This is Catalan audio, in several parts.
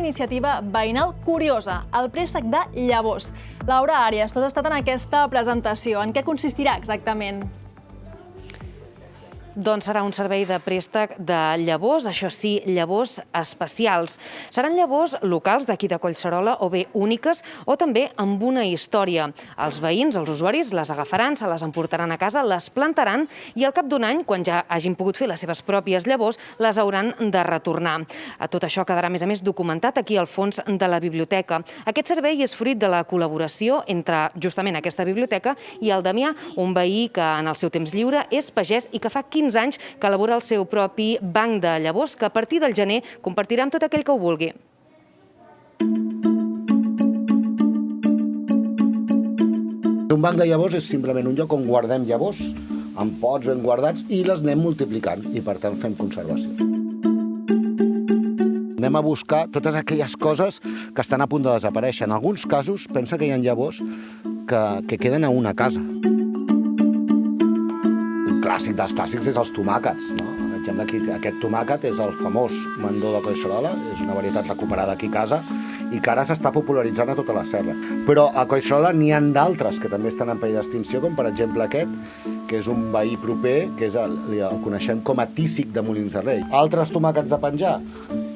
iniciativa veïnal curiosa, el préstec de llavors. Laura Àrias, tu has estat en aquesta presentació. En què consistirà exactament? Doncs serà un servei de préstec de llavors, això sí, llavors especials. Seran llavors locals d'aquí de Collserola o bé úniques o també amb una història. Els veïns, els usuaris, les agafaran, se les emportaran a casa, les plantaran i al cap d'un any, quan ja hagin pogut fer les seves pròpies llavors, les hauran de retornar. Tot això quedarà, a més, documentat aquí al fons de la biblioteca. Aquest servei és fruit de la col·laboració entre justament aquesta biblioteca i el Damià, un veí que en el seu temps lliure és pagès i que fa 15 anys que elabora el seu propi banc de llavors que a partir del gener compartirà amb tot aquell que ho vulgui. Un banc de llavors és simplement un lloc on guardem llavors, amb pots ben guardats, i les anem multiplicant i per tant fem conservació. Anem a buscar totes aquelles coses que estan a punt de desaparèixer. En alguns casos, pensa que hi ha llavors que queden a una casa. Clàssic dels clàssics és els tomàquets, no? Per exemple, aquí, aquest tomàquet és el famós mandó de Collserola, és una varietat recuperada aquí a casa i que ara s'està popularitzant a tota la serra. Però a Collserola n'hi ha d'altres que també estan en perill d'extinció, com per exemple aquest, que és un veí proper, que és el coneixem com a tísic de Molins de Rei. Altres tomàquets de penjar?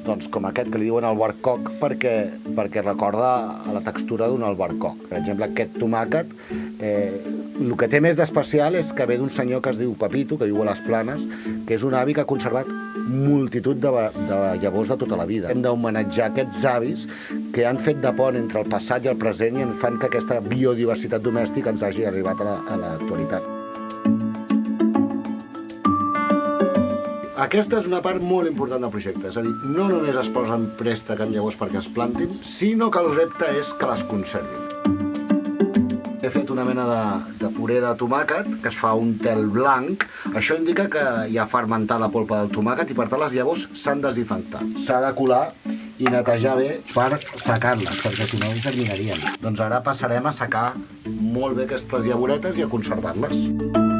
Doncs com aquest, que li diuen albercoc, perquè recorda a la textura d'un albercoc. Per exemple, aquest tomàquet, el que té més d'especial és que ve d'un senyor que es diu Pepito, que viu a les Planes, que és un avi que ha conservat multitud de llavors de tota la vida. Hem d'homenatjar aquests avis que han fet de pont entre el passat i el present i fan que aquesta biodiversitat domèstica ens hagi arribat a l'actualitat. Aquesta és una part molt important del projecte, és a dir, no només es posen préstec amb llavors perquè es plantin, sinó que el repte és que les conservin. He fet una mena de puré de tomàquet, que es fa un tel blanc. Això indica que hi ha fermentat la polpa del tomàquet i per tant les llavors s'han desinfectat. S'ha de colar i netejar bé per secar-les, perquè si no germinarien. Doncs ara passarem a secar molt bé aquestes llavoretes i a conservar-les.